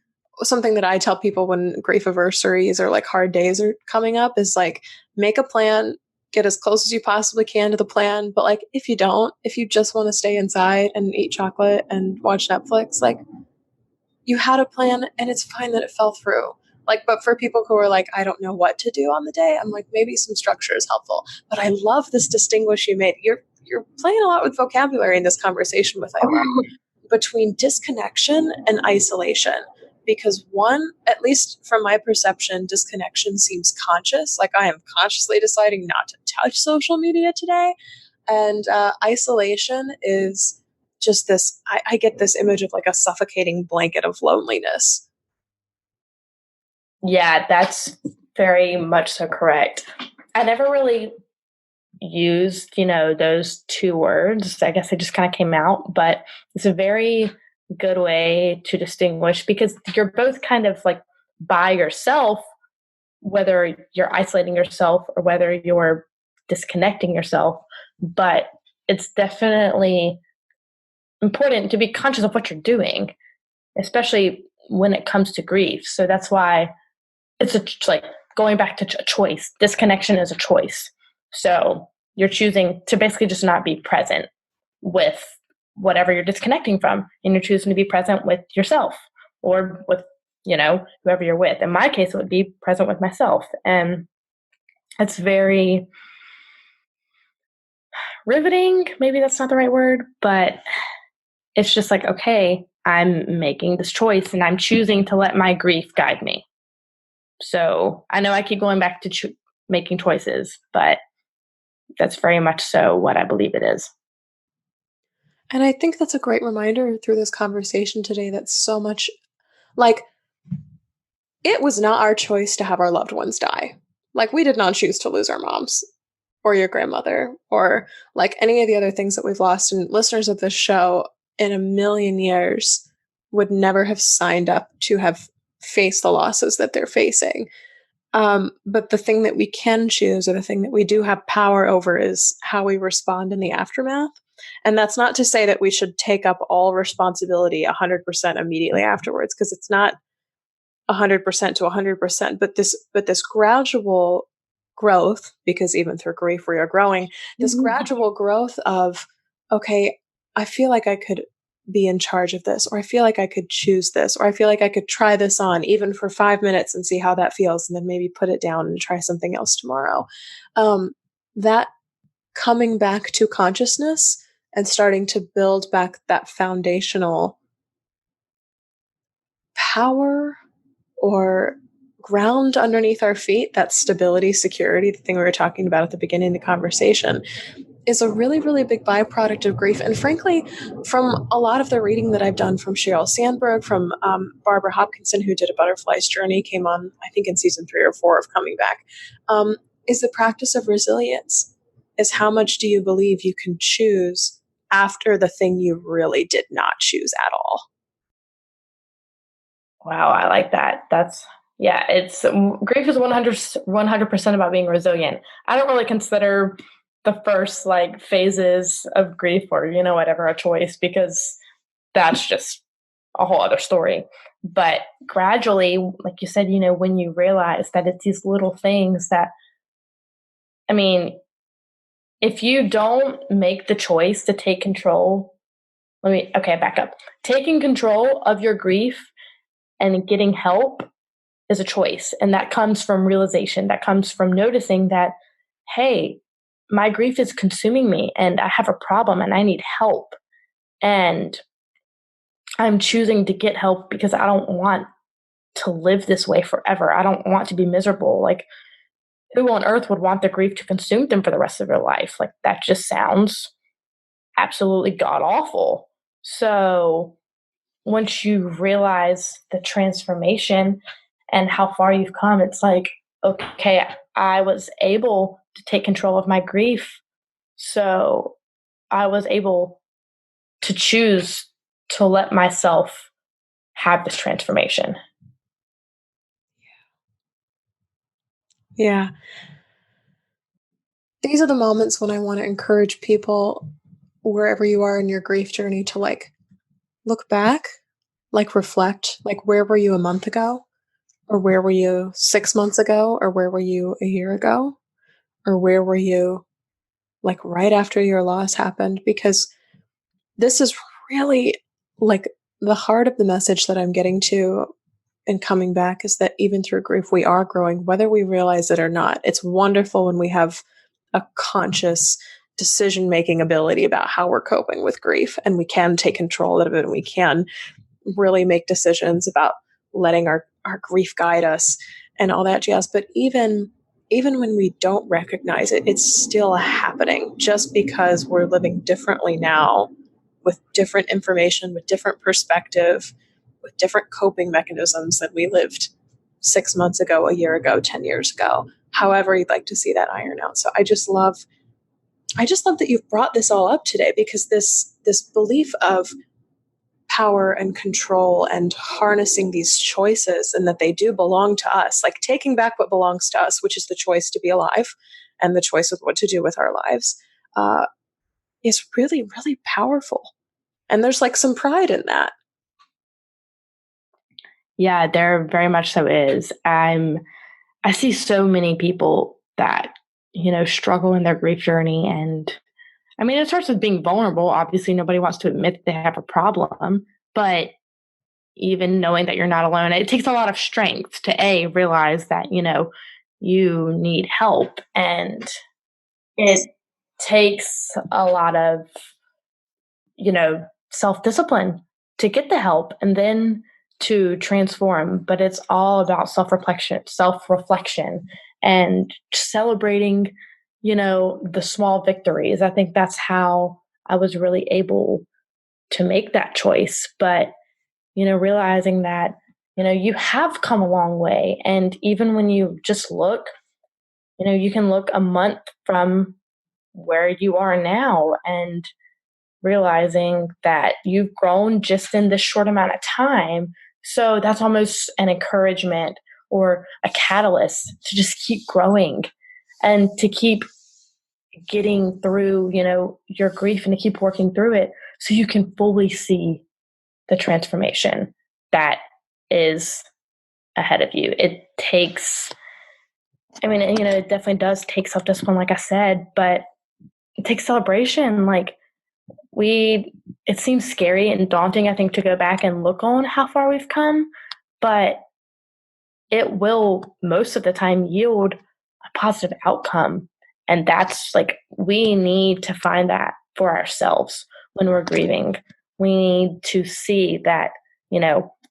something that I tell people when grief anniversaries or like hard days are coming up is like, make a plan, get as close as you possibly can to the plan. But like, if you just want to stay inside and eat chocolate and watch Netflix, like, you had a plan and it's fine that it fell through. Like, but for people who are like, I don't know what to do on the day, I'm like, maybe some structure is helpful. But I love this distinguish you made. You're playing a lot with vocabulary in this conversation with Ayla, between disconnection and isolation. Because one, at least from my perception, disconnection seems conscious. Like, I am consciously deciding not to touch social media today. And isolation is just this, I get this image of like a suffocating blanket of loneliness. yeah, that's very much so correct. I never really used, those two words. I guess they just kind of came out, but it's a very good way to distinguish because you're both kind of like by yourself, whether you're isolating yourself or whether you're disconnecting yourself. But it's definitely important to be conscious of what you're doing, especially when it comes to grief. So that's why it's like going back to a choice. Disconnection is a choice. So you're choosing to basically just not be present with whatever you're disconnecting from, and you're choosing to be present with yourself or with, whoever you're with. In my case, it would be present with myself. And it's very riveting. Maybe that's not the right word, but it's just like, okay, I'm making this choice and I'm choosing to let my grief guide me. So I know I keep going back to making choices, but that's very much so what I believe it is. And I think that's a great reminder through this conversation today that so much, like, it was not our choice to have our loved ones die. Like, we did not choose to lose our moms or your grandmother or like any of the other things that we've lost. And listeners of this show in a million years would never have signed up to have faced the losses that they're facing. But the thing that we can choose, or the thing that we do have power over, is how we respond in the aftermath. And that's not to say that we should take up all responsibility 100% immediately afterwards, because it's not 100% to 100%, but this gradual growth, because even through grief we are growing, this gradual growth of, okay, I feel like I could be in charge of this, or I feel like I could choose this, or I feel like I could try this on even for 5 minutes and see how that feels, and then maybe put it down and try something else tomorrow. That coming back to consciousness and starting to build back that foundational power or ground underneath our feet, that stability, security, the thing we were talking about at the beginning of the conversation, is a really, really big byproduct of grief. And frankly, from a lot of the reading that I've done from Sheryl Sandberg, from Barbara Hopkinson, who did A Butterfly's Journey, came on, I think, in season 3 or 4 of Coming Back, is the practice of resilience, is how much do you believe you can choose after the thing you really did not choose at all. Wow, I like that. Yeah, it's grief is 100% about being resilient. I don't really consider the first like phases of grief or, whatever a choice, because that's just a whole other story. But gradually, like you said, when you realize that it's these little things that, I mean, if you don't make the choice to take control, back up. Taking control of your grief and getting help is a choice. And that comes from realization. That comes from noticing that, hey, my grief is consuming me and I have a problem and I need help. And I'm choosing to get help because I don't want to live this way forever. I don't want to be miserable. Like, who on earth would want their grief to consume them for the rest of their life? Like, that just sounds absolutely god awful. So once you realize the transformation and how far you've come, it's like, okay, I was able to take control of my grief. So I was able to choose to let myself have this transformation. Yeah. These are the moments when I want to encourage people, wherever you are in your grief journey, to like look back, like reflect, like where were you a month ago? Or where were you 6 months ago? Or where were you a year ago? Or where were you like right after your loss happened? Because this is really like the heart of the message that I'm getting to and coming back, is that even through grief, we are growing, whether we realize it or not. It's wonderful when we have a conscious decision making ability about how we're coping with grief, and we can take control of it, and we can really make decisions about letting our grief guide us and all that jazz. But even when we don't recognize it, it's still happening, just because we're living differently now, with different information, with different perspective, with different coping mechanisms than we lived 6 months ago, a year ago, 10 years ago, however you'd like to see that iron out. So I just love I just love that you've brought this all up today, because this belief of power and control and harnessing these choices, and that they do belong to us, like taking back what belongs to us, which is the choice to be alive and the choice of what to do with our lives, uh, is really, really powerful. And there's like some pride in that. Yeah, there very much so is. I see so many people that, struggle in their grief journey. And I mean, it starts with being vulnerable. Obviously, nobody wants to admit that they have a problem, but even knowing that you're not alone, it takes a lot of strength to realize that, you need help. And it takes a lot of, self discipline to get the help and then to transform. But it's all about self reflection, and celebrating, the small victories. I think that's how I was really able to make that choice. But, realizing that, you have come a long way. And even when you just look, you can look a month from where you are now, and realizing that you've grown just in this short amount of time. So that's almost an encouragement or a catalyst to just keep growing and to keep getting through, your grief, and to keep working through it so you can fully see the transformation that is ahead of you. It takes, it definitely does take self-discipline, like I said, but it takes celebration. Like, it seems scary and daunting, I think, to go back and look on how far we've come, but it will most of the time yield a positive outcome. And that's like, we need to find that for ourselves when we're grieving. We need to see that,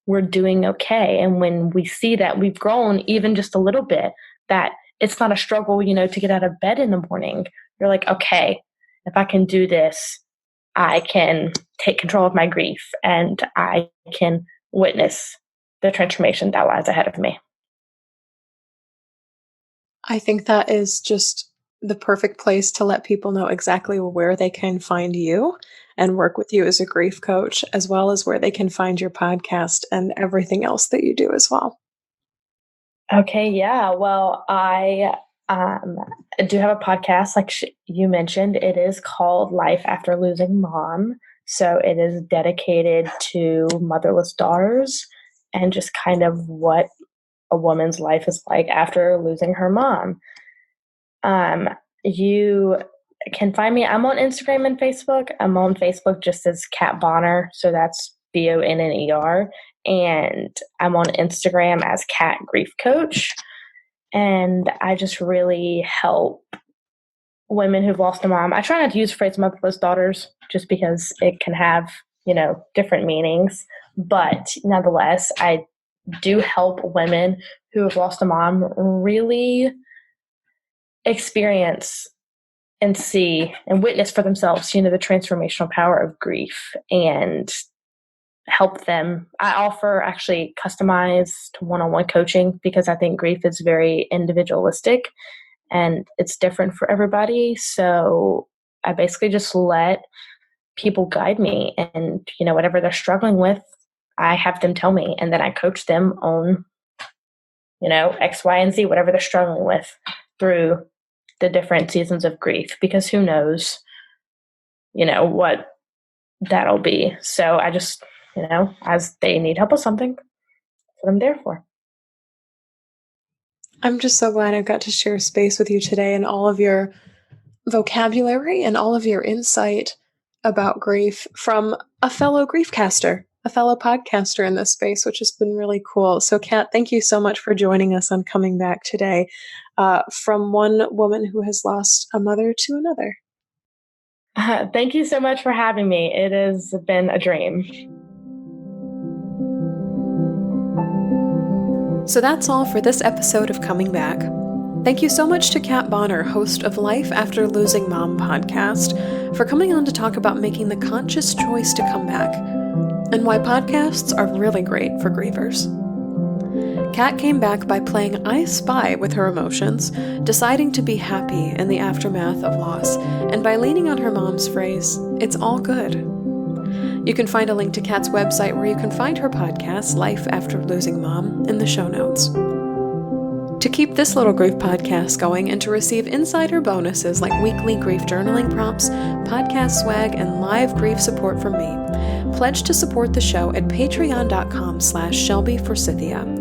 we're doing okay. And when we see that we've grown even just a little bit, that it's not a struggle, to get out of bed in the morning. You're like, okay, if I can do this, I can take control of my grief, and I can witness the transformation that lies ahead of me. I think that is just the perfect place to let people know exactly where they can find you and work with you as a grief coach, as well as where they can find your podcast and everything else that you do as well. Okay, yeah. Well, I do have a podcast, like you mentioned. It is called Life After Losing Mom. So it is dedicated to motherless daughters and just kind of what a woman's life is like after losing her mom. You can find me. I'm on Instagram and Facebook. I'm on Facebook just as Kat Bonner. So that's Bonner. And I'm on Instagram as Kat Grief Coach. And I just really help women who've lost a mom. I try not to use the phrase motherless daughters just because it can have, different meanings. But nonetheless, I do help women who have lost a mom really experience and see and witness for themselves, the transformational power of grief, and help them. I offer actually customized one-on-one coaching because I think grief is very individualistic and it's different for everybody. So I basically just let people guide me, and, whatever they're struggling with, I have them tell me, and then I coach them on, X, Y, and Z, whatever they're struggling with through the different seasons of grief, because who knows, what that'll be. So I just, as they need help with something, that's what I'm there for. I'm just so glad I got to share space with you today, and all of your vocabulary and all of your insight about grief from a fellow griefcaster, a fellow podcaster in this space, which has been really cool. So, Kat, thank you so much for joining us on Coming Back today, from one woman who has lost a mother to another. Thank you so much for having me. It has been a dream. So that's all for this episode of Coming Back. Thank you so much to Kat Bonner, host of Life After Losing Mom podcast, for coming on to talk about making the conscious choice to come back and why podcasts are really great for grievers. Kat came back by playing I Spy with her emotions, deciding to be happy in the aftermath of loss, and by leaning on her mom's phrase, "It's all good." You can find a link to Kat's website where you can find her podcast, Life After Losing Mom, in the show notes. To keep this little grief podcast going and to receive insider bonuses like weekly grief journaling prompts, podcast swag, and live grief support from me, pledge to support the show at patreon.com/ShelbyForsythia.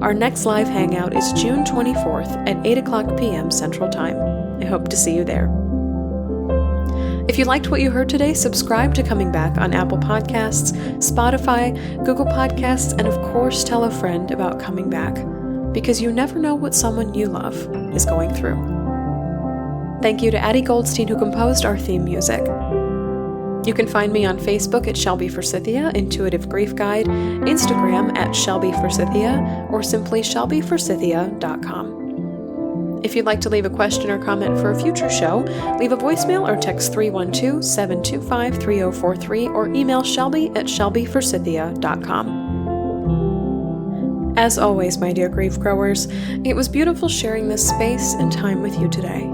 Our next live hangout is June 24th at 8 o'clock p.m. Central Time. I hope to see you there. If you liked what you heard today, subscribe to Coming Back on Apple Podcasts, Spotify, Google Podcasts, and of course tell a friend about Coming Back, because you never know what someone you love is going through. Thank you to Addie Goldstein, who composed our theme music. You can find me on Facebook at Shelby Forsythia, Intuitive Grief Guide, Instagram at Shelby Forsythia, or simply shelbyforsythia.com. If you'd like to leave a question or comment for a future show, leave a voicemail or text 312-725-3043 or email Shelby at shelbyforsythia.com. As always, my dear grief growers, it was beautiful sharing this space and time with you today.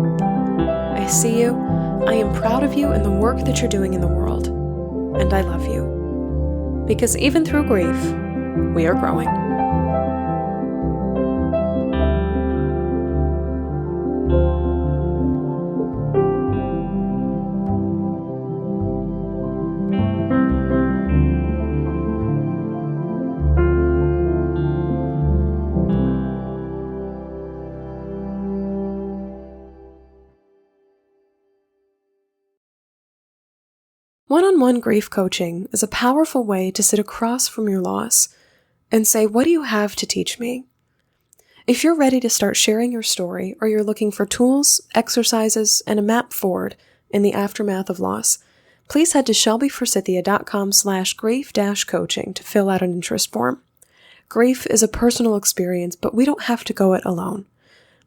I see you, I am proud of you and the work that you're doing in the world, and I love you. Because even through grief, we are growing. One-on-one grief coaching is a powerful way to sit across from your loss and say, what do you have to teach me? If you're ready to start sharing your story, or you're looking for tools, exercises, and a map forward in the aftermath of loss, please head to shelbyforsythia.com/grief-coaching to fill out an interest form. Grief is a personal experience, but we don't have to go it alone.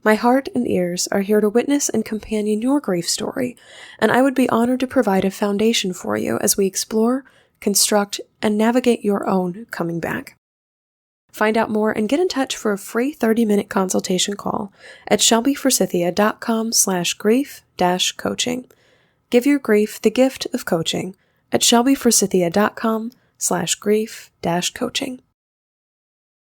My heart and ears are here to witness and companion your grief story, and I would be honored to provide a foundation for you as we explore, construct, and navigate your own coming back. Find out more and get in touch for a free 30-minute consultation call at shelbyforsythia.com/grief-coaching. Give your grief the gift of coaching at shelbyforsythia.com/grief-coaching.